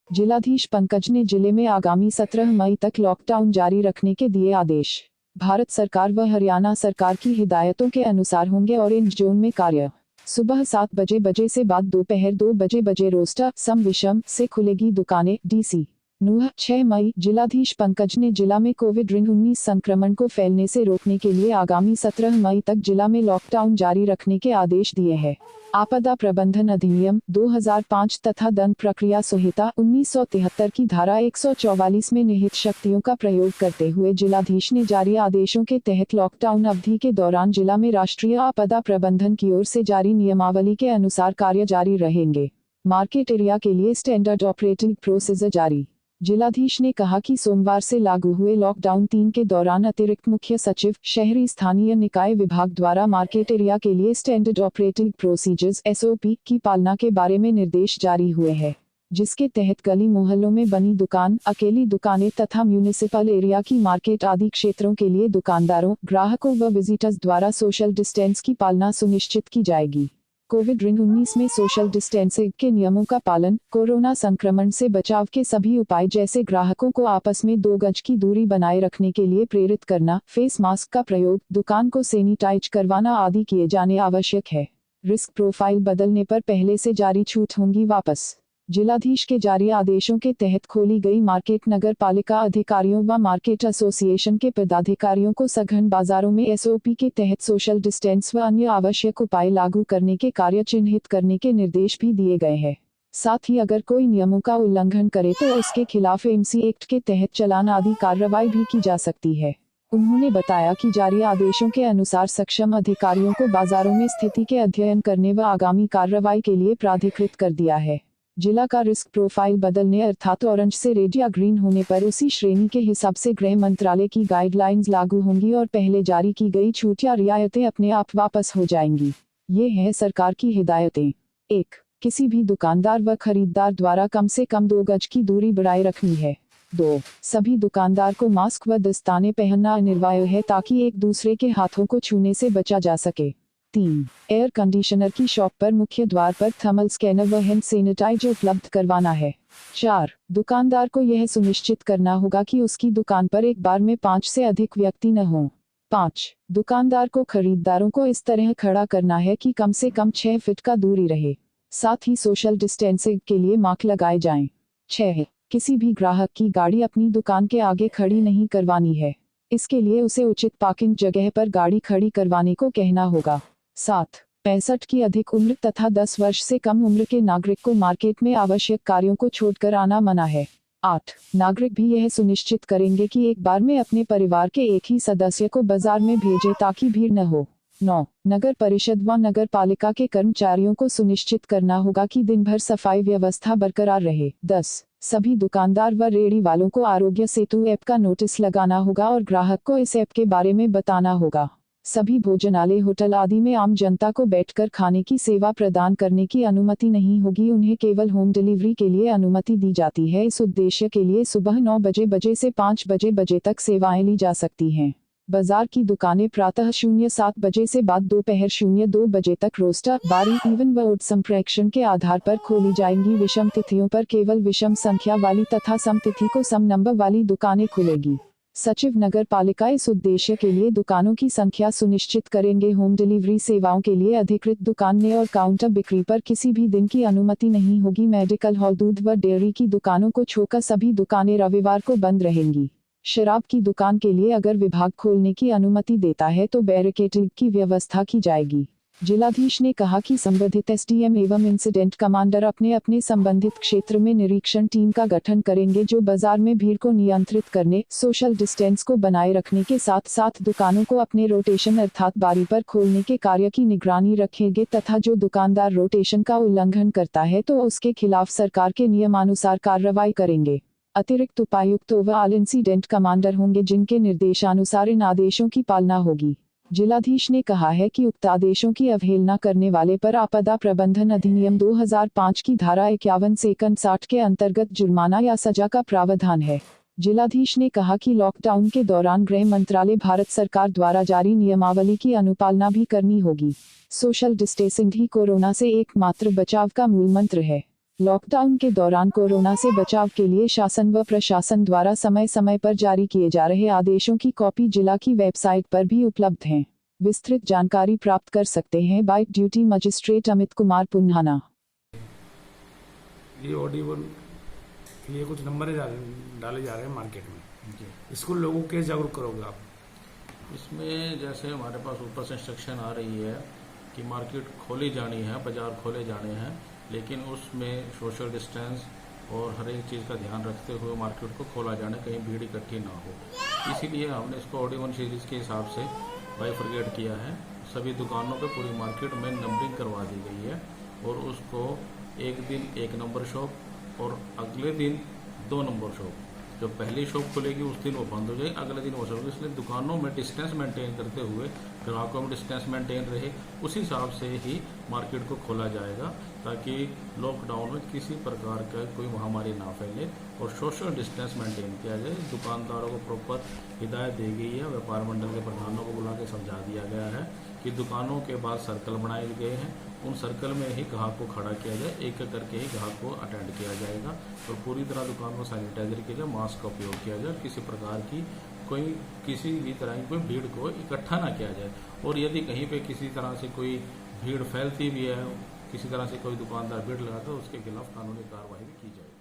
जिलाधीश पंकज ने जिले में आगामी 17 मई तक लॉकडाउन जारी रखने के दिए आदेश। भारत सरकार व हरियाणा सरकार की हिदायतों के अनुसार होंगे ऑरेंज जोन में कार्य। सुबह 7 बजे से बाद दोपहर 2 बजे रोस्टर सम विषम से खुलेगी दुकानें। डीसी नूह 6 मई। जिलाधीश पंकज ने जिला में कोविड-19 संक्रमण को फैलने से रोकने के लिए आगामी 17 मई तक जिला में लॉकडाउन जारी रखने के आदेश दिए हैं। आपदा प्रबंधन अधिनियम 2005 तथा दंड प्रक्रिया संहिता 1973 की धारा 144 में निहित शक्तियों का प्रयोग करते हुए जिलाधीश ने जारी आदेशों के तहत लॉकडाउन अवधि के दौरान जिला में राष्ट्रीय आपदा प्रबंधन की ओर से जारी नियमावली के अनुसार कार्य जारी रहेंगे। मार्केट एरिया के लिए स्टैंडर्ड ऑपरेटिंग प्रोसीजर जारी। जिलाधीश ने कहा कि सोमवार से लागू हुए लॉकडाउन 3 के दौरान अतिरिक्त मुख्य सचिव शहरी स्थानीय निकाय विभाग द्वारा मार्केट एरिया के लिए स्टैंडर्ड ऑपरेटिंग प्रोसीजर्स (SOP) की पालना के बारे में निर्देश जारी हुए हैं, जिसके तहत गली मोहल्लों में बनी दुकान, अकेली दुकानें तथा म्यूनिसिपल एरिया की मार्केट आदि क्षेत्रों के लिए दुकानदारों, ग्राहकों व विजिटर्स द्वारा सोशल डिस्टेंस की पालना सुनिश्चित की जाएगी। कोविड-19 में सोशल डिस्टेंसिंग के नियमों का पालन, कोरोना संक्रमण से बचाव के सभी उपाय जैसे ग्राहकों को आपस में 2 गज की दूरी बनाए रखने के लिए प्रेरित करना, फेस मास्क का प्रयोग, दुकान को सैनिटाइज करवाना आदि किए जाने आवश्यक है। रिस्क प्रोफाइल बदलने पर पहले से जारी छूट होंगी वापस। जिलाधीश के जारी आदेशों के तहत खोली गई मार्केट नगर पालिका अधिकारियों व मार्केट एसोसिएशन के पदाधिकारियों को सघन बाजारों में SOP के तहत सोशल डिस्टेंस व अन्य आवश्यक उपाय लागू करने के कार्य चिन्हित करने के निर्देश भी दिए गए हैं। साथ ही अगर कोई नियमों का उल्लंघन करे तो उसके खिलाफ MC एक्ट के तहत चालान आदि कार्रवाई भी की जा सकती है। उन्होंने बताया कि जारी आदेशों के अनुसार सक्षम अधिकारियों को बाजारों में स्थिति के अध्ययन करने व आगामी कार्रवाई के लिए प्राधिकृत कर दिया है। जिला का रिस्क प्रोफाइल बदलने अर्थात ऑरेंज से रेड या ग्रीन होने पर उसी श्रेणी के हिसाब से गृह मंत्रालय की गाइडलाइंस लागू होंगी और पहले जारी की गई छूट या रियायतें अपने आप वापस हो जाएंगी। ये हैं सरकार की हिदायतें। 1. किसी भी दुकानदार व खरीदार द्वारा कम से कम 2 गज की दूरी बनाए रखनी है। 2. सभी दुकानदार को मास्क व दस्ताने पहनना अनिवार्य है ताकि एक दूसरे के हाथों को छूने से बचा जा सके। 3. एयर कंडीशनर की शॉप पर मुख्य द्वार पर थर्मल स्कैनर व हैंड सैनिटाइजर उपलब्ध करवाना है। 4. दुकानदार को यह सुनिश्चित करना होगा कि उसकी दुकान पर एक बार में 5 से अधिक व्यक्ति न हों। 5. दुकानदार को खरीदारों को इस तरह खड़ा करना है कि कम से कम 6 फीट का दूरी रहे। साथ ही सोशल डिस्टेंसिंग के लिए मास्क लगाए जाएं। 6. किसी भी ग्राहक की गाड़ी अपनी दुकान के आगे खड़ी नहीं करवानी है। इसके लिए उसे उचित पार्किंग जगह पर गाड़ी खड़ी करवाने को कहना होगा। 7. 65 की अधिक उम्र तथा 10 वर्ष से कम उम्र के नागरिक को मार्केट में आवश्यक कार्यों को छोड़कर आना मना है। 8. नागरिक भी यह सुनिश्चित करेंगे कि एक बार में अपने परिवार के एक ही सदस्य को बाजार में भेजें ताकि भीड़ न हो। 9. नगर परिषद व नगर पालिका के कर्मचारियों को सुनिश्चित करना होगा कि दिन भर सफाई व्यवस्था बरकरार रहे। 10. सभी दुकानदार व रेहड़ी वालों को आरोग्य सेतु ऐप का नोटिस लगाना होगा और ग्राहक को इस ऐप के बारे में बताना होगा। सभी भोजनालय, होटल आदि में आम जनता को बैठकर खाने की सेवा प्रदान करने की अनुमति नहीं होगी। उन्हें केवल होम डिलीवरी के लिए अनुमति दी जाती है। इस उद्देश्य के लिए सुबह 9 बजे से 5 बजे तक सेवाएं ली जा सकती हैं। बाजार की दुकानें प्रातः 07 बजे से बाद दोपहर 02 बजे तक रोस्टर, बारी, इवन व ओड संप्रेषण के आधार पर खोली जाएंगी। विषम तिथियों पर केवल विषम संख्या वाली तथा सम तिथि को सम नंबर वाली दुकानें खुलेगी। सचिव नगर पालिका इस उद्देश्य के लिए दुकानों की संख्या सुनिश्चित करेंगे। होम डिलीवरी सेवाओं के लिए अधिकृत दुकानें और काउंटर बिक्री पर किसी भी दिन की अनुमति नहीं होगी। मेडिकल हॉल, दूध व डेयरी की दुकानों को छोड़कर सभी दुकानें रविवार को बंद रहेंगी। शराब की दुकान के लिए अगर विभाग खोलने की अनुमति देता है तो बैरिकेडिंग की व्यवस्था की जाएगी। जिलाधीश ने कहा कि संबंधित SDM एवं इंसिडेंट कमांडर अपने अपने संबंधित क्षेत्र में निरीक्षण टीम का गठन करेंगे जो बाजार में भीड़ को नियंत्रित करने, सोशल डिस्टेंस को बनाए रखने के साथ साथ दुकानों को अपने रोटेशन अर्थात बारी पर खोलने के कार्य की निगरानी रखेंगे तथा जो दुकानदार रोटेशन का उल्लंघन करता है तो उसके खिलाफ सरकार के नियमानुसार कार्रवाई करेंगे। अतिरिक्त उपायुक्त ओवरऑल इंसिडेंट कमांडर होंगे जिनके निर्देशानुसार इन आदेशों की पालना होगी। जिलाधीश ने कहा है कि उक्त आदेशों की अवहेलना करने वाले पर आपदा प्रबंधन अधिनियम 2005 की धारा 51 सेकंड 60 के अंतर्गत जुर्माना या सजा का प्रावधान है। जिलाधीश ने कहा कि लॉकडाउन के दौरान गृह मंत्रालय भारत सरकार द्वारा जारी नियमावली की अनुपालना भी करनी होगी। सोशल डिस्टेंसिंग ही कोरोना से एकमात्र बचाव का मूल मंत्र है। लॉकडाउन के दौरान कोरोना से बचाव के लिए शासन व प्रशासन द्वारा समय समय पर जारी किए जा रहे आदेशों की कॉपी जिला की वेबसाइट पर भी उपलब्ध है। विस्तृत जानकारी प्राप्त कर सकते हैं by duty magistrate Amit Kumar Punhana. ये ऑडिबल ये कुछ नंबर डाले जा रहे हैं मार्केट में, इसको लोगों के जागरूक करोगे आप? इसमें जैसे हमारे पास ऊपर से इंस्ट्रक्शन आ रही है कि मार्केट खोली जानी है, बाजार खोले जाने हैं, लेकिन उसमें सोशल डिस्टेंस और हर एक चीज़ का ध्यान रखते हुए मार्केट को खोला जाना, कहीं भीड़ इकट्ठी ना हो। इसीलिए हमने इसको ऑडी1 सीरीज़ के हिसाब से बाइफरगेट किया है। सभी दुकानों पे पूरी मार्केट में नंबरिंग करवा दी गई है और उसको एक दिन 1 नंबर शॉप और अगले दिन 2 नंबर शॉप, जो पहली शॉप खुलेगी उस दिन वो बंद हो जाएगी, अगले दिन वो शॉप। इसलिए दुकानों में डिस्टेंस मेंटेन करते हुए ग्राहकों में डिस्टेंस मेंटेन रहे, उसी हिसाब से ही मार्केट को खोला जाएगा, ताकि लॉकडाउन में किसी प्रकार का कोई महामारी ना फैले और सोशल डिस्टेंस मेंटेन किया जाए। दुकानदारों को प्रॉपर हिदायत दी गई है, व्यापार मंडल के प्रधानों को बुला के समझा दिया गया है कि दुकानों के बाद सर्कल बनाए गए हैं, उन सर्कल में ही ग्राहक को खड़ा किया जाए, एक एक करके ही ग्राहक को अटेंड किया जाएगा और पूरी तरह दुकान को सैनिटाइजर किया जाए, मास्क का उपयोग किया जाए, किसी प्रकार की किसी भी तरह की कोई भीड़ को इकट्ठा ना किया जाए। और यदि कहीं पे किसी तरह से कोई भीड़ फैलती भी है, किसी तरह से कोई दुकानदार भीड़ लगाता है, उसके खिलाफ कानूनी कार्रवाई भी की जाएगी।